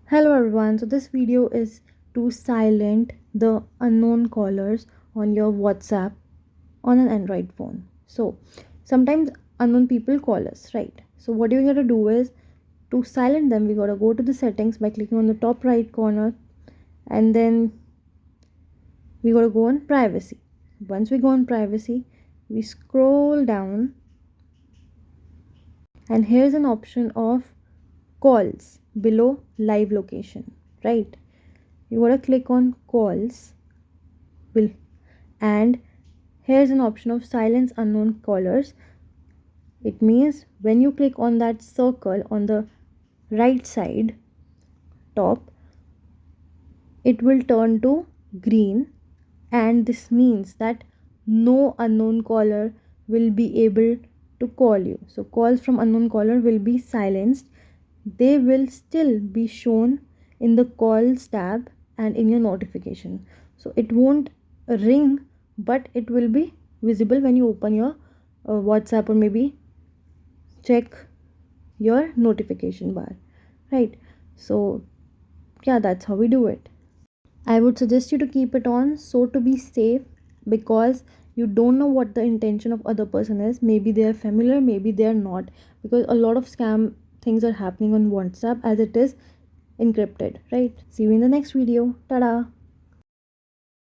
Hello everyone, so this video is to silent the unknown callers on your WhatsApp on an Android phone. So sometimes unknown people call us, right? So what you gotta do is to silent them, we gotta go to the settings by clicking on the top right corner, and then we gotta go on privacy. Once we go on privacy, we scroll down, and here's an option of calls below live location, right? You gotta click on calls will and here's an option of silence unknown callers. It means when you click on that circle on the right side top, it will turn to green, and this means that no unknown caller will be able to call you. So calls from unknown caller will be silenced. They will still be shown in the calls tab and in your notification. So it won't ring, but it will be visible when you open your WhatsApp or maybe check your notification bar, right? So yeah, that's how we do it. I would suggest you to keep it on so to be safe, because you don't know what the intention of other person is. Maybe they are familiar, maybe they are not, because a lot of scam things are happening on WhatsApp as it is encrypted, right? See you in the next video. Tada.